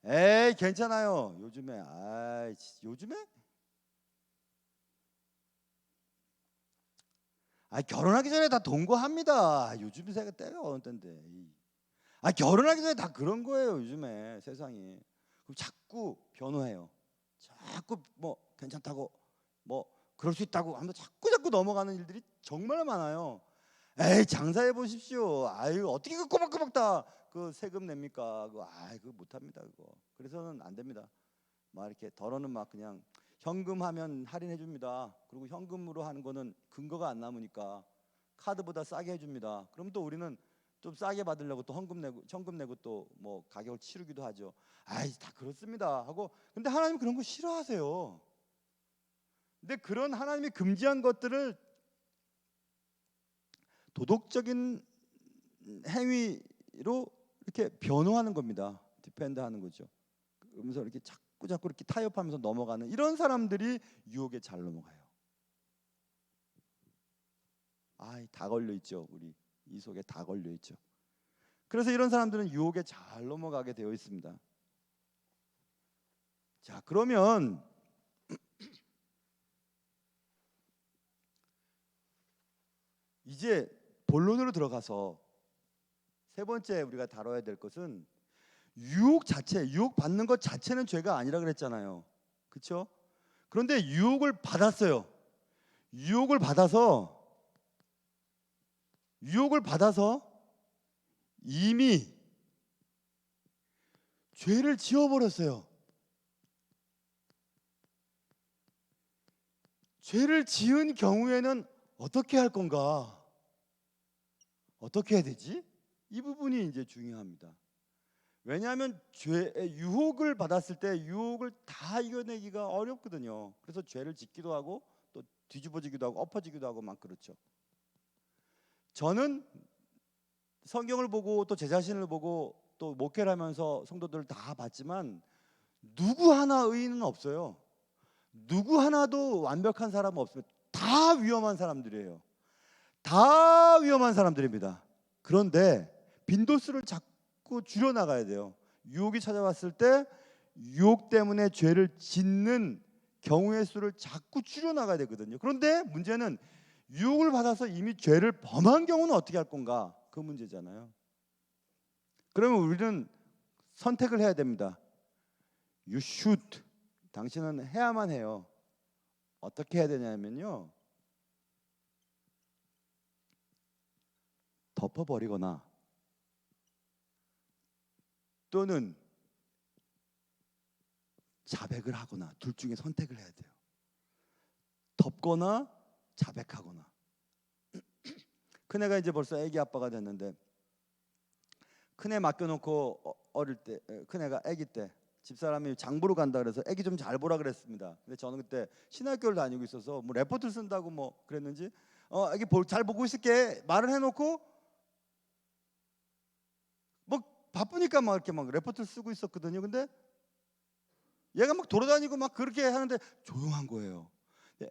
에이, 괜찮아요. 요즘에 요즘에 결혼하기 전에 다 동거합니다. 요즘 세가 때가 어느 때인데. 결혼하기 전에 다 그런 거예요. 요즘에 세상이. 그럼 자꾸 변호해요. 자꾸 뭐 괜찮다고 뭐 그럴 수 있다고 하면 자꾸 넘어가는 일들이 정말 많아요. 에이, 장사해 보십시오. 아유, 어떻게 그 꼬박꼬박 다 그 세금 냅니까? 그거 못합니다. 그거. 그래서는 안 됩니다. 막 이렇게 덜어는 막 그냥 현금 하면 할인해 줍니다. 그리고 현금으로 하는 거는 근거가 안 남으니까 카드보다 싸게 해줍니다. 그럼 또 우리는 좀 싸게 받으려고 또 현금 내고 또 뭐 가격을 치르기도 하죠. 다 그렇습니다 하고. 근데 하나님 그런 거 싫어하세요. 근데 그런 하나님이 금지한 것들을 도덕적인 행위로 이렇게 변호하는 겁니다. 디펜드하는 거죠. 그러면서 이렇게 자꾸 이렇게 타협하면서 넘어가는 이런 사람들이 유혹에 잘 넘어가요. 다 걸려 있죠. 우리 이 속에 다 걸려 있죠. 그래서 이런 사람들은 유혹에 잘 넘어가게 되어 있습니다. 자, 그러면 이제 본론으로 들어가서 세 번째 우리가 다뤄야 될 것은 유혹 받는 것 자체는 죄가 아니라 그랬잖아요. 그렇죠? 그런데 유혹을 받았어요. 유혹을 받아서 이미 죄를 지어버렸어요. 죄를 지은 경우에는 어떻게 할 건가? 어떻게 해야 되지? 이 부분이 이제 중요합니다. 왜냐하면 유혹을 받았을 때 유혹을 다 이겨내기가 어렵거든요. 그래서 죄를 짓기도 하고 또 뒤집어지기도 하고 엎어지기도 하고 막 그렇죠. 저는 성경을 보고 또 제 자신을 보고 또 목회를 하면서 성도들을 다 봤지만 누구 하나 의인은 없어요. 누구 하나도 완벽한 사람은 없습니다. 다 위험한 사람들이에요. 다 위험한 사람들입니다. 그런데 빈도수를 자꾸 줄여나가야 돼요. 유혹이 찾아왔을 때 유혹 때문에 죄를 짓는 경우의 수를 자꾸 줄여나가야 되거든요. 그런데 문제는 유혹을 받아서 이미 죄를 범한 경우는 어떻게 할 건가? 그 문제잖아요. 그러면 우리는 선택을 해야 됩니다. You should. 당신은 해야만 해요. 어떻게 해야 되냐면요, 덮어버리거나 또는 자백을 하거나 둘 중에 선택을 해야 돼요. 덮거나 자백하거나. 큰애가 이제 벌써 아기 아빠가 됐는데 큰애 맡겨놓고 어릴 때, 큰애가 아기 때 집사람이 장보러 간다 그래서 아기 좀 잘 보라 그랬습니다. 근데 저는 그때 신학교를 다니고 있어서 뭐 레포트 쓴다고 뭐 그랬는지 아기 잘 보고 있을게 말을 해놓고 뭐 바쁘니까 막 이렇게 막 레포트를 쓰고 있었거든요. 근데 얘가 막 돌아다니고 막 그렇게 하는데 조용한 거예요.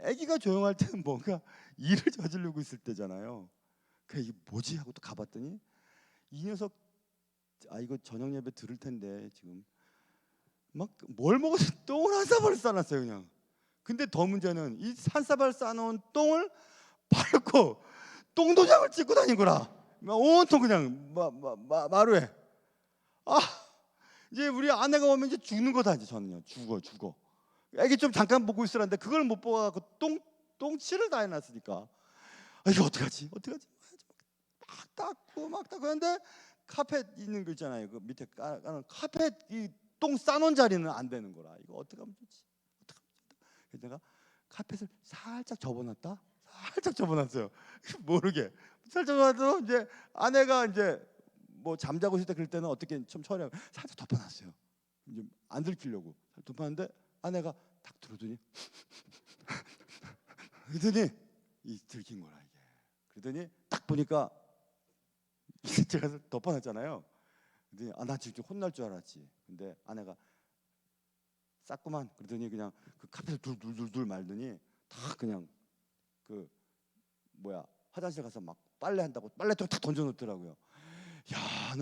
아기가 조용할 때는 뭔가 일을 저지르고 있을 때잖아요. 그래, 이게 뭐지 하고 또 가봤더니 이 녀석 이거 저녁 예배 들을 텐데 지금 막 뭘 먹어서 똥을 한 사발을 싸놨어요 그냥. 근데 더 문제는 이 한 사발 싸놓은 똥을 밟고 똥도장을 찍고 다닌 거라. 막 온통 그냥 마루에. 이제 우리 아내가 오면 이제 죽는 거다. 이제 저는요 죽어. 애기 좀 잠깐 보고 있으라는데 그걸 못 보고 똥칠을 다 해놨으니까 이거 어떡하지? 막 닦고 하는데 카펫 있는 거 있잖아요. 그 밑에 까는 카펫 이 똥 싸놓은 자리는 안 되는 거라. 이거 어떻게 하면 좋지? 그래서 내가 카펫을 살짝 접어놨어요. 모르게 살짝 접어놔도 이제 아내가 이제 뭐 잠자고 있을 때 그럴 때는 어떻게 좀 처리하면 살짝 덮어놨어요. 이제 안 들키려고 덮어놨는데 아내가 딱 들어더니 그러더니 들킨 거라 이게. 그러더니 딱 보니까 제가 덮어놨잖아요. 근데 나 지금 혼날 줄 알았지. 근데 아내가 쌌구만 그러더니 그냥 그 카펫을 둘둘둘둘 말더니 다 그냥 그 뭐야 화장실 가서 막 빨래 한다고 빨래통 탁 던져 놓더라고요. 야,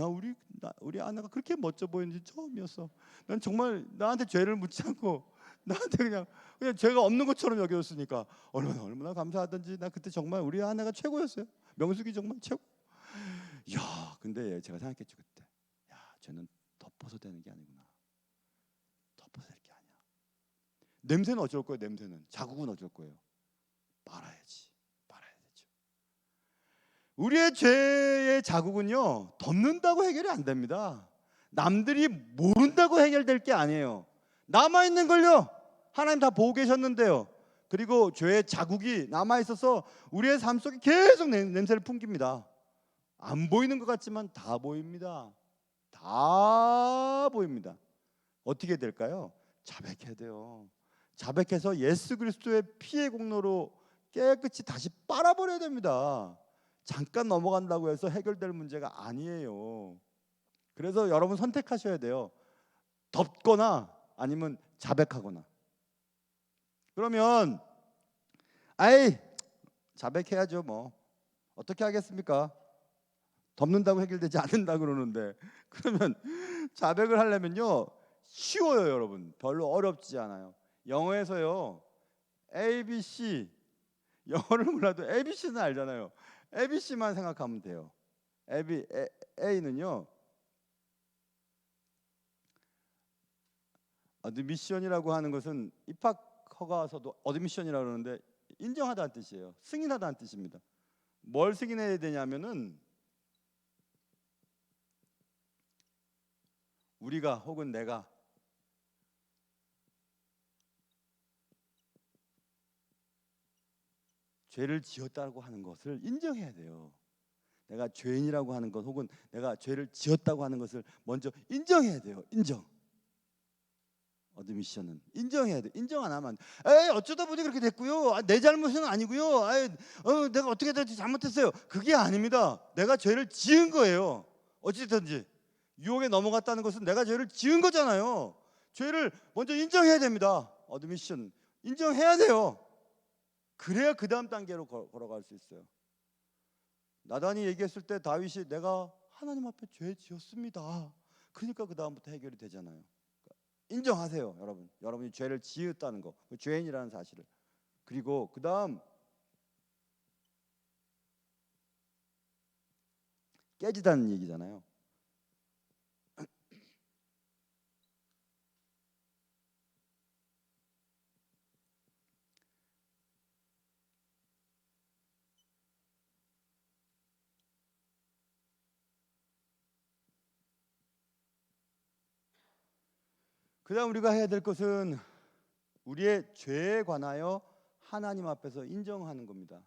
우리 아내가 그렇게 멋져 보이는지 처음이었어. 난 정말 나한테 죄를 묻지 않고 나한테 그냥 죄가 없는 것처럼 여겨줬으니까 얼마나 감사하던지. 나 그때 정말 우리 아내가 최고였어요. 명숙이 정말 최고. 야, 근데 제가 생각했죠 그때. 야, 죄는 덮어서 되는 게 아니구나. 덮어서 될 게 아니야. 냄새는 어쩔 거예요. 냄새는 자국은 어쩔 거예요. 빨아야지. 빨아야 되죠. 우리의 죄의 자국은요 덮는다고 해결이 안 됩니다. 남들이 모른다고 해결될 게 아니에요. 남아 있는 걸요 하나님 다 보고 계셨는데요. 그리고 죄의 자국이 남아 있어서 우리의 삶 속에 계속 냄새를 풍깁니다. 안 보이는 것 같지만 다 보입니다. 다 보입니다. 어떻게 될까요? 자백해야 돼요. 자백해서 예수 그리스도의 피의 공로로 깨끗이 다시 빨아버려야 됩니다. 잠깐 넘어간다고 해서 해결될 문제가 아니에요. 그래서 여러분 선택하셔야 돼요. 덮거나 아니면 자백하거나. 그러면 아이 자백해야죠 뭐. 어떻게 하겠습니까? 덮는다고 해결되지 않는다 그러는데. 그러면 자백을 하려면요 쉬워요 여러분. 별로 어렵지 않아요. 영어에서요 ABC, 영어를 몰라도 ABC는 알잖아요. ABC만 생각하면 돼요. A는요 어드미션이라고 하는 것은 입학 허가서도 어드미션이라고 그러는데 인정하다는 뜻이에요. 승인하다는 뜻입니다. 뭘 승인해야 되냐면은 우리가 혹은 내가 죄를 지었다고 하는 것을 인정해야 돼요. 내가 죄인이라고 하는 것 혹은 내가 죄를 지었다고 하는 것을 먼저 인정해야 돼요. 인정. 어드미션은 인정해야 돼. 인정 안 하면 에이 어쩌다 보니 그렇게 됐고요. 내 잘못은 아니고요. 내가 어떻게 잘못했어요. 그게 아닙니다. 내가 죄를 지은 거예요. 어찌됐든지 유혹에 넘어갔다는 것은 내가 죄를 지은 거잖아요. 죄를 먼저 인정해야 됩니다. 어드미션 인정해야 돼요. 그래야 그 다음 단계로 걸어갈 수 있어요. 나단이 얘기했을 때 다윗이 내가 하나님 앞에 죄 지었습니다. 그러니까 그 다음부터 해결이 되잖아요. 인정하세요, 여러분. 여러분이 죄를 지었다는 거, 그 죄인이라는 사실을. 그리고 그 다음 깨지다는 얘기잖아요. 그 다음 우리가 해야 될 것은 우리의 죄에 관하여 하나님 앞에서 인정하는 겁니다.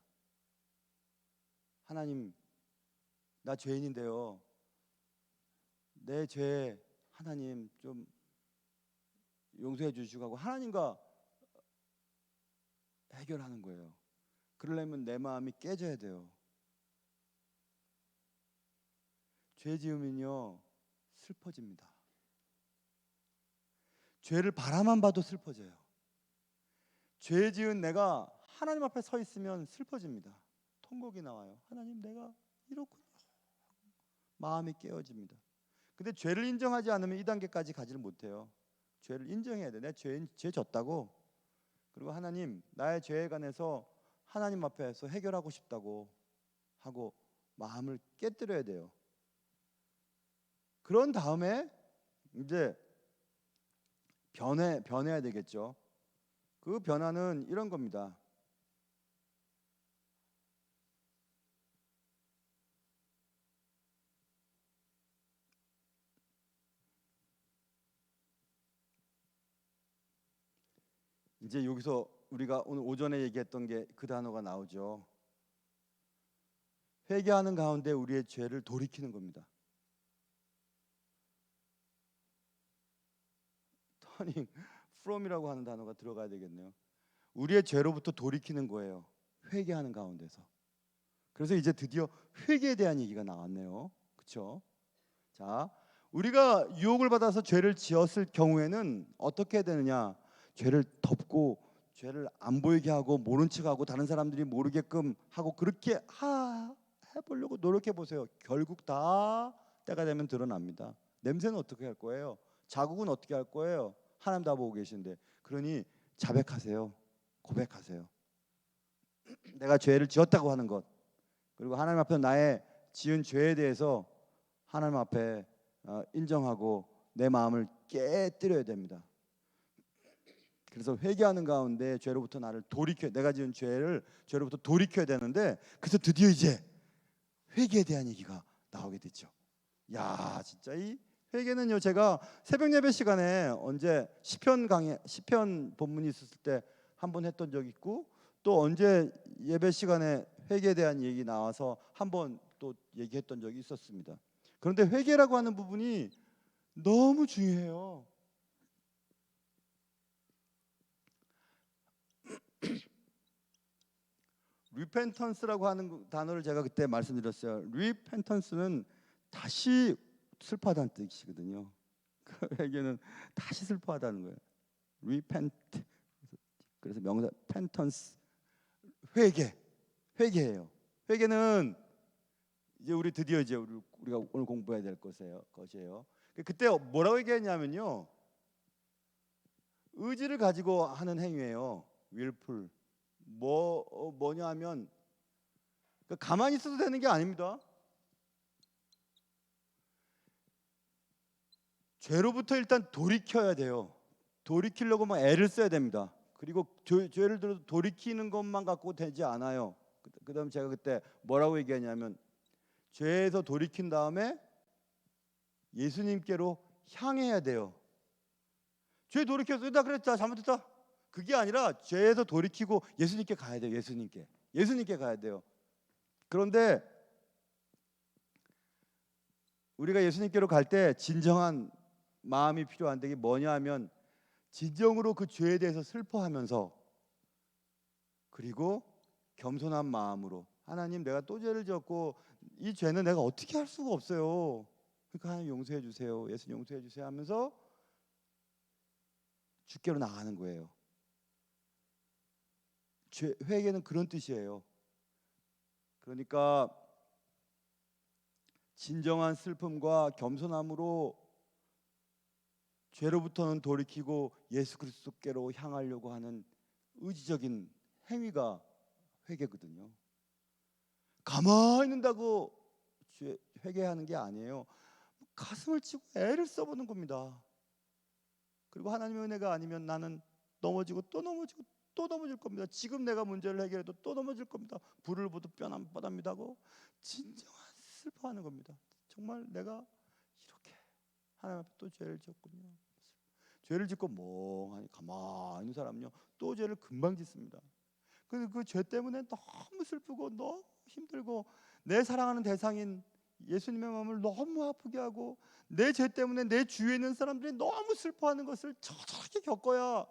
하나님, 나 죄인인데요. 내 죄 하나님 좀 용서해 주시고 하고 하나님과 해결하는 거예요. 그러려면 내 마음이 깨져야 돼요. 죄 지으면요 슬퍼집니다. 죄를 바라만 봐도 슬퍼져요. 죄 지은 내가 하나님 앞에 서 있으면 슬퍼집니다. 통곡이 나와요. 하나님 내가 이렇구나. 마음이 깨어집니다. 근데 죄를 인정하지 않으면 이 단계까지 가지를 못해요. 죄를 인정해야 돼. 내 죄 졌다고. 그리고 하나님 나의 죄에 관해서 하나님 앞에서 해결하고 싶다고 하고 마음을 깨뜨려야 돼요. 그런 다음에 이제 변해야 되겠죠. 그 변화는 이런 겁니다. 이제 여기서 우리가 오늘 오전에 얘기했던 게 그 단어가 나오죠. 회개하는 가운데 우리의 죄를 돌이키는 겁니다. turning from이라고 하는 단어가 들어가야 되겠네요. 우리의 죄로부터 돌이키는 거예요. 회개하는 가운데서. 그래서 이제 드디어 회개에 대한 얘기가 나왔네요. 그렇죠? 자, 우리가 유혹을 받아서 죄를 지었을 경우에는 어떻게 해야 되느냐? 죄를 덮고 죄를 안 보이게 하고 모른 척하고 다른 사람들이 모르게끔 하고 그렇게 해보려고 노력해 보세요. 결국 다 때가 되면 드러납니다. 냄새는 어떻게 할 거예요? 자국은 어떻게 할 거예요? 하나님 다 보고 계신데. 그러니 자백하세요. 고백하세요. 내가 죄를 지었다고 하는 것, 그리고 하나님 앞에 나의 지은 죄에 대해서 하나님 앞에 인정하고 내 마음을 깨뜨려야 됩니다. 그래서 회개하는 가운데 죄로부터 나를 돌이켜, 내가 지은 죄로부터 돌이켜야 되는데, 그래서 드디어 이제 회개에 대한 얘기가 나오게 됐죠. 야, 진짜 이 회개는요, 제가 새벽 예배 시간에 언제 시편 본문이 있었을 때 한 번 했던 적 있고, 또 언제 예배 시간에 회개에 대한 얘기 나와서 한 번 또 얘기했던 적이 있었습니다. 그런데 회개라고 하는 부분이 너무 중요해요. 리펜턴스라고 하는 단어를 제가 그때 말씀드렸어요. 리펜턴스는 다시 슬퍼하다는 뜻이거든요. 그 회개는 다시 슬퍼하다는 거예요. repent. 그래서 명사 penitence, 회개예요. 회개는 이제 우리 드디어 이제 우리가 오늘 공부해야 될 것이에요. 그때 뭐라고 얘기했냐면요, 의지를 가지고 하는 행위예요. willful. 뭐냐 하면 가만히 있어도 되는 게 아닙니다. 죄로부터 일단 돌이켜야 돼요. 돌이키려고 막 애를 써야 됩니다. 그리고 죄를 들어 돌이키는 것만 갖고 되지 않아요. 그다음 제가 그때 뭐라고 얘기하냐면, 죄에서 돌이킨 다음에 예수님께로 향해야 돼요. 죄 돌이켜서 나 그랬다, 잘못했다, 그게 아니라 죄에서 돌이키고 예수님께 가야 돼요. 예수님께 가야 돼요. 그런데 우리가 예수님께로 갈 때 진정한 마음이 필요한데, 이게 뭐냐 하면 진정으로 그 죄에 대해서 슬퍼하면서, 그리고 겸손한 마음으로, 하나님 내가 또 죄를 지었고 이 죄는 내가 어떻게 할 수가 없어요. 그러니까 하나님 용서해 주세요, 예수님 용서해 주세요 하면서 주께로 나가는 거예요. 회개는 그런 뜻이에요. 그러니까 진정한 슬픔과 겸손함으로 죄로부터는 돌이키고 예수 그리스도께로 향하려고 하는 의지적인 행위가 회개거든요. 가만히 있는다고 회개하는 게 아니에요. 가슴을 치고 애를 써보는 겁니다. 그리고 하나님의 은혜가 아니면 나는 넘어지고 또 넘어지고 또 넘어질 겁니다. 지금 내가 문제를 해결해도 또 넘어질 겁니다. 불을 보듯 뼈 안 뻗합니다고 진정한 슬퍼하는 겁니다. 정말 내가 이렇게 하나님 앞에 또 죄를 지었군요. 죄를 짓고 멍하니 가만히 있는 사람은요, 또 죄를 금방 짓습니다. 그 죄 때문에 너무 슬프고 너무 힘들고, 내 사랑하는 대상인 예수님의 마음을 너무 아프게 하고, 내 죄 때문에 내 주위에 있는 사람들이 너무 슬퍼하는 것을 처절하게 겪어야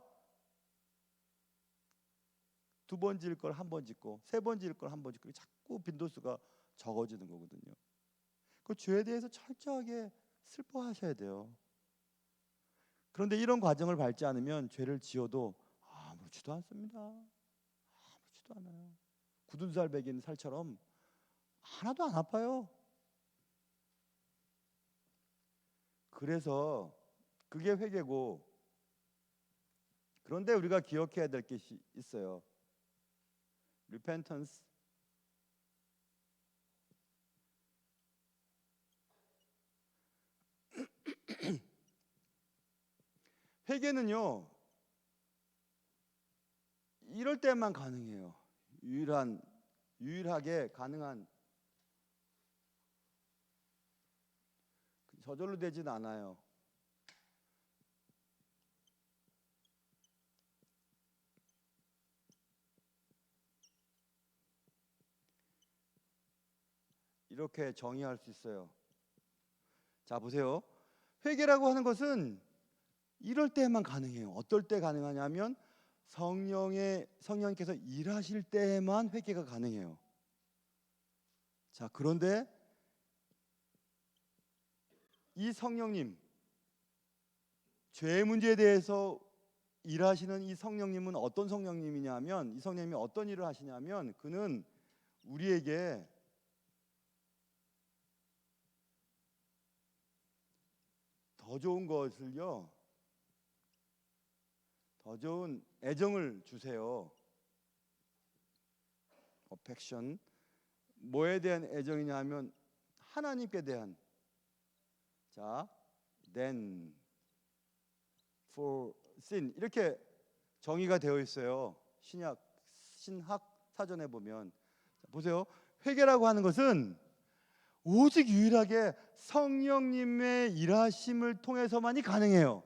두 번 지을 걸 한 번 짓고, 세 번 지을 걸 한 번 짓고, 자꾸 빈도수가 적어지는 거거든요. 그 죄에 대해서 철저하게 슬퍼하셔야 돼요. 그런데 이런 과정을 밟지 않으면 죄를 지어도 아무렇지도 않습니다. 아무렇지도 않아요. 굳은 살 베긴 살처럼 하나도 안 아파요. 그래서 그게 회개고, 그런데 우리가 기억해야 될 게 있어요. repentance. 회개는요, 이럴 때만 가능해요. 유일하게 가능한, 저절로 되진 않아요. 이렇게 정의할 수 있어요. 자, 보세요. 회개라고 하는 것은 이럴 때만 가능해요. 어떨 때 가능하냐면 성령께서 일하실 때만 회개가 가능해요. 자, 그런데 이 성령님, 죄 문제에 대해서 일하시는 이 성령님은 어떤 성령님이냐면, 이 성령님이 어떤 일을 하시냐면, 그는 우리에게 더 좋은 것을요, 더 좋은 애정을 주세요. 어펙션. 뭐에 대한 애정이냐 하면 하나님께 대한. 자, then for sin 이렇게 정의가 되어 있어요. 신학 사전에 보면. 보세요. 회개라고 하는 것은 오직 유일하게 성령님의 일하심을 통해서만이 가능해요.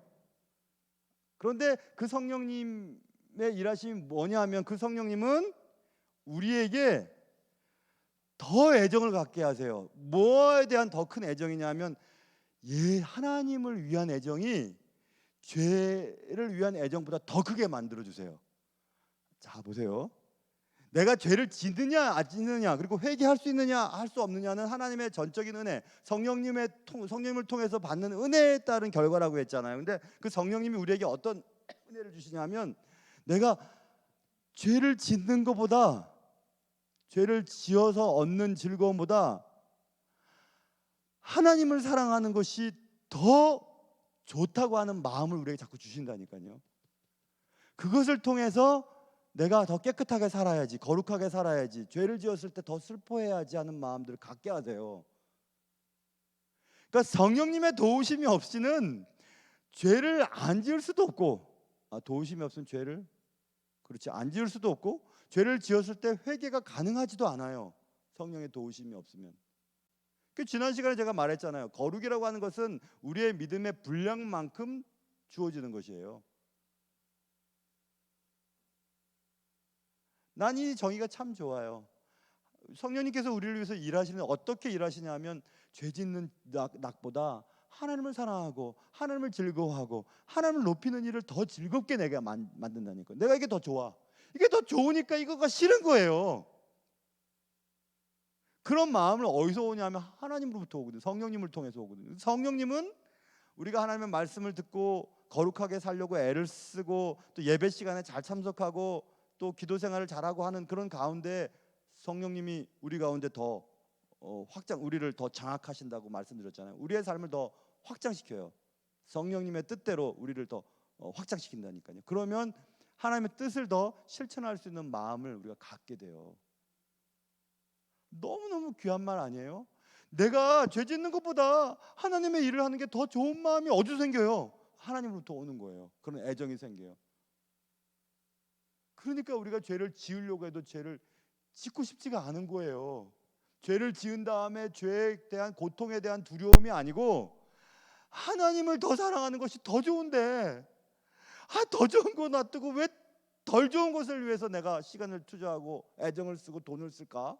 그런데 그 성령님의 일하심이 뭐냐 하면, 그 성령님은 우리에게 더 애정을 갖게 하세요. 뭐에 대한 더 큰 애정이냐 하면, 하나님을 위한 애정이 죄를 위한 애정보다 더 크게 만들어 주세요. 자, 보세요. 내가 죄를 짓느냐 안 짓느냐, 그리고 회개할 수 있느냐 할 수 없느냐는 하나님의 전적인 은혜, 성령님을 통해서 받는 은혜에 따른 결과라고 했잖아요. 근데 그 성령님이 우리에게 어떤 은혜를 주시냐면, 내가 죄를 짓는 것보다, 죄를 지어서 얻는 즐거움보다 하나님을 사랑하는 것이 더 좋다고 하는 마음을 우리에게 자꾸 주신다니까요. 그것을 통해서 내가 더 깨끗하게 살아야지, 거룩하게 살아야지, 죄를 지었을 때 더 슬퍼해야지 하는 마음들을 갖게 하세요. 그러니까 성령님의 도우심이 없이는 죄를 안 지을 수도 없고, 도우심이 없으면 죄를, 그렇지, 안 지을 수도 없고, 죄를 지었을 때 회개가 가능하지도 않아요. 성령의 도우심이 없으면. 그 지난 시간에 제가 말했잖아요. 거룩이라고 하는 것은 우리의 믿음의 분량만큼 주어지는 것이에요. 난 이 정의가 참 좋아요. 성령님께서 우리를 위해서 일하시는, 어떻게 일하시냐면, 죄 짓는 낙보다 하나님을 사랑하고 하나님을 즐거워하고 하나님을 높이는 일을 더 즐겁게 내가 만든다니까. 내가 이게 더 좋아. 이게 더 좋으니까 이거가 싫은 거예요. 그런 마음을 어디서 오냐면 하나님으로부터 오거든요. 성령님을 통해서 오거든요. 성령님은 우리가 하나님의 말씀을 듣고 거룩하게 살려고 애를 쓰고, 또 예배 시간에 잘 참석하고, 또 기도 생활을 잘하고 하는 그런 가운데 성령님이 우리 가운데 더 우리를 더 장악하신다고 말씀드렸잖아요. 우리의 삶을 더 확장시켜요. 성령님의 뜻대로 우리를 더 확장시킨다니까요. 그러면 하나님의 뜻을 더 실천할 수 있는 마음을 우리가 갖게 돼요. 너무너무 귀한 말 아니에요? 내가 죄 짓는 것보다 하나님의 일을 하는 게 더 좋은 마음이 어디서 생겨요? 하나님으로부터 오는 거예요. 그런 애정이 생겨요. 그러니까 우리가 죄를 지으려고 해도 죄를 짓고 싶지가 않은 거예요. 죄를 지은 다음에 죄에 대한 고통에 대한 두려움이 아니고, 하나님을 더 사랑하는 것이 더 좋은데, 더 좋은 거 놔두고 왜 덜 좋은 것을 위해서 내가 시간을 투자하고 애정을 쓰고 돈을 쓸까?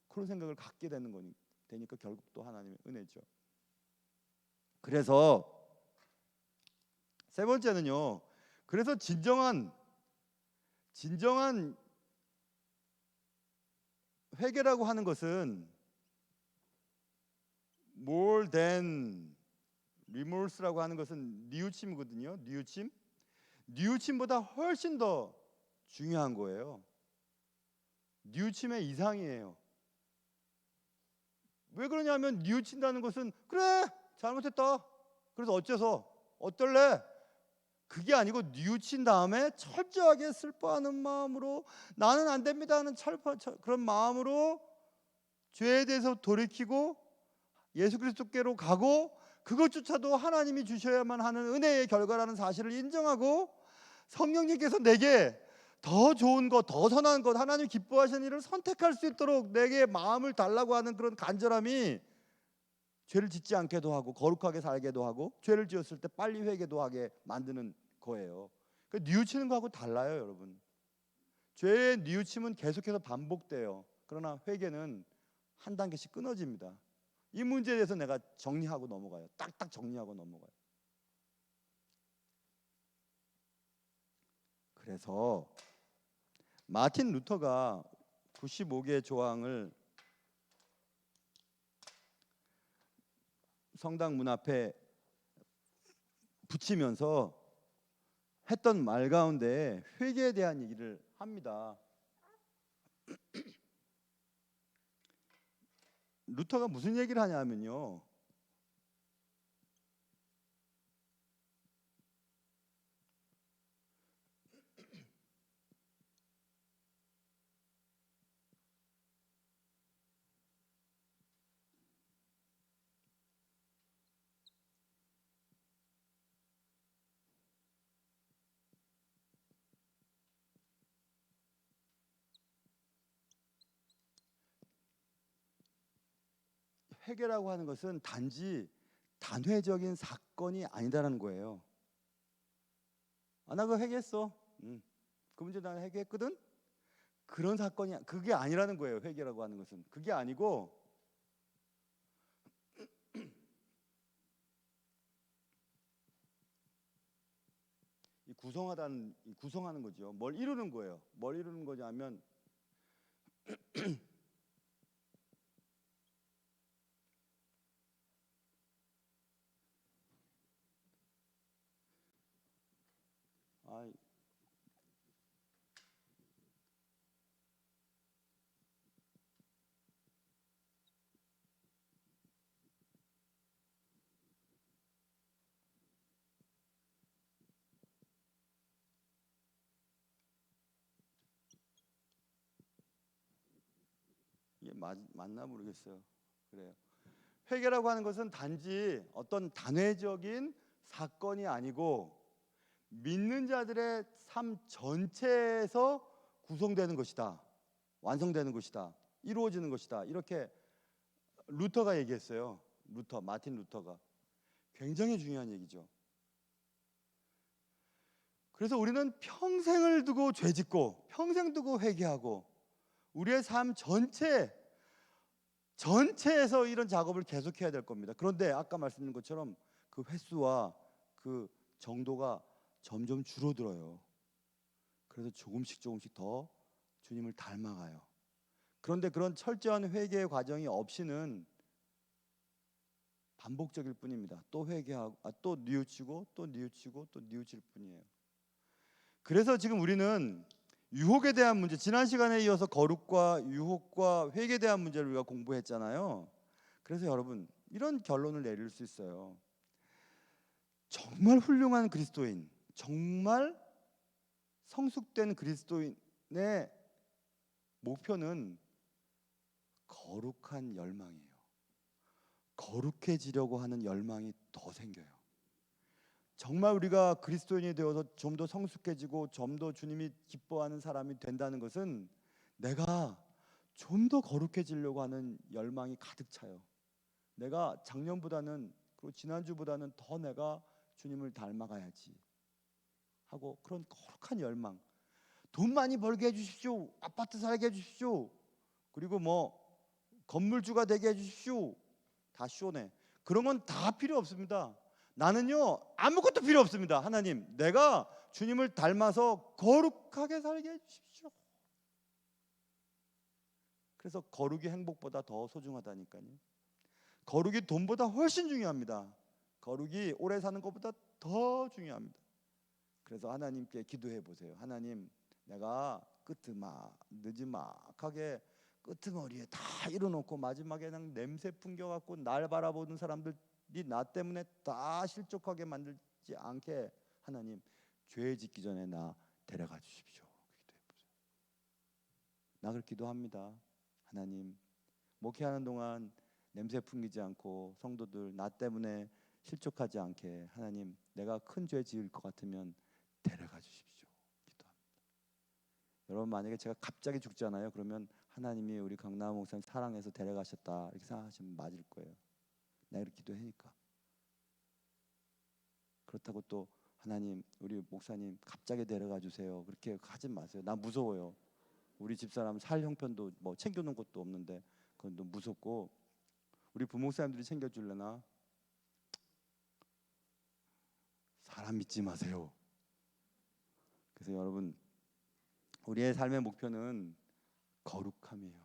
그런 생각을 갖게 되는 되니까 결국 또 하나님의 은혜죠. 그래서 세 번째는요, 그래서 진정한 회개라고 하는 것은 more than remorse라고 하는 것은 뉘우침이거든요. 뉘우침보다 훨씬 더 중요한 거예요. 뉘우침의 이상이에요. 왜 그러냐면, 뉘우친다는 것은 그래 잘못했다, 그래서 어떨래, 그게 아니고, 뉘우친 다음에 철저하게 슬퍼하는 마음으로, 나는 안 됩니다 하는 그런 마음으로 죄에 대해서 돌이키고 예수 그리스도께로 가고, 그것조차도 하나님이 주셔야만 하는 은혜의 결과라는 사실을 인정하고, 성령님께서 내게 더 좋은 것, 더 선한 것, 하나님 기뻐하시는 일을 선택할 수 있도록 내게 마음을 달라고 하는 그런 간절함이 죄를 짓지 않게도 하고 거룩하게 살게도 하고, 죄를 지었을 때 빨리 회개도 하게 만드는 거예요. 그러니까 뉘우치는 거하고 달라요, 여러분. 죄의 뉘우침은 계속해서 반복돼요. 그러나 회개는 한 단계씩 끊어집니다. 이 문제에 대해서 내가 정리하고 넘어가요. 딱딱 정리하고 넘어가요. 그래서 마틴 루터가 95개의 조항을 성당 문 앞에 붙이면서 했던 말 가운데 회개에 대한 얘기를 합니다. 루터가 무슨 얘기를 하냐면요, 회개라고 하는 것은 단지 단회적인 사건이 아니다라는 거예요. 나 그거 회개했어. 그 문제 난 회개했거든. 그런 사건이 그게 아니라는 거예요. 회개라고 하는 것은 그게 아니고, 구성하는 거죠. 뭘 이루는 거예요. 뭘 이루는 거냐면 아, 이게 맞나 모르겠어요. 그래요. 회개라고 하는 것은 단지 어떤 단회적인 사건이 아니고 믿는 자들의 삶 전체에서 구성되는 것이다. 완성되는 것이다. 이루어지는 것이다. 이렇게 루터가 얘기했어요. 마틴 루터가. 굉장히 중요한 얘기죠. 그래서 우리는 평생을 두고 죄짓고 평생 두고 회개하고 우리의 삶 전체에서 이런 작업을 계속해야 될 겁니다. 그런데 아까 말씀드린 것처럼 그 횟수와 그 정도가 점점 줄어들어요. 그래서 조금씩 더 주님을 닮아가요. 그런데 그런 철저한 회개의 과정이 없이는 반복적일 뿐입니다. 또 회개하고 또 뉘우치고 또 뉘우치고 또 뉘우칠 뿐이에요. 그래서 지금 우리는 유혹에 대한 문제, 지난 시간에 이어서 거룩과 유혹과 회개에 대한 문제를 우리가 공부했잖아요. 그래서 여러분 이런 결론을 내릴 수 있어요. 정말 훌륭한 그리스도인, 정말 성숙된 그리스도인의 목표는 거룩한 열망이에요. 거룩해지려고 하는 열망이 더 생겨요. 정말 우리가 그리스도인이 되어서 좀 더 성숙해지고 좀 더 주님이 기뻐하는 사람이 된다는 것은 내가 좀 더 거룩해지려고 하는 열망이 가득 차요. 내가 작년보다는 그리고 지난주보다는 더 내가 주님을 닮아가야지 하고 그런 거룩한 열망. 돈 많이 벌게 해주십시오. 아파트 살게 해주십시오. 그리고 뭐 건물주가 되게 해주십시오. 다 쇼네. 그런 건 다 필요 없습니다. 나는요 아무것도 필요 없습니다. 하나님, 내가 주님을 닮아서 거룩하게 살게 해주십시오. 그래서 거룩이 행복보다 더 소중하다니까요. 거룩이 돈보다 훨씬 중요합니다. 거룩이 오래 사는 것보다 더 중요합니다. 그래서 하나님께 기도해 보세요. 하나님, 내가 늦지막하게 끄트머리에 다 이뤄놓고 마지막에 그냥 냄새 풍겨갖고 날 바라보는 사람들이 나 때문에 다 실족하게 만들지 않게 하나님, 죄 짓기 전에 나 데려가 주십시오. 기도해 보세요. 나 그렇게 기도합니다. 하나님, 목회하는 동안 냄새 풍기지 않고 성도들 나 때문에 실족하지 않게 하나님, 내가 큰 죄 지을 것 같으면 데려가 주십시오. 기도합니다. 여러분, 만약에 제가 갑자기 죽잖아요. 그러면 하나님이 우리 강남호 목사님 사랑해서 데려가셨다 이렇게 생각하시면 맞을 거예요. 내가 이렇게 기도하니까. 그렇다고 또 하나님, 우리 목사님 갑자기 데려가 주세요 그렇게 하지 마세요. 나 무서워요. 우리 집사람 살 형편도 뭐 챙겨놓은 것도 없는데 그건 또 무섭고, 우리 부목사님들이 챙겨줄래나? 사람 믿지 마세요. 그래서 여러분, 우리의 삶의 목표는 거룩함이에요.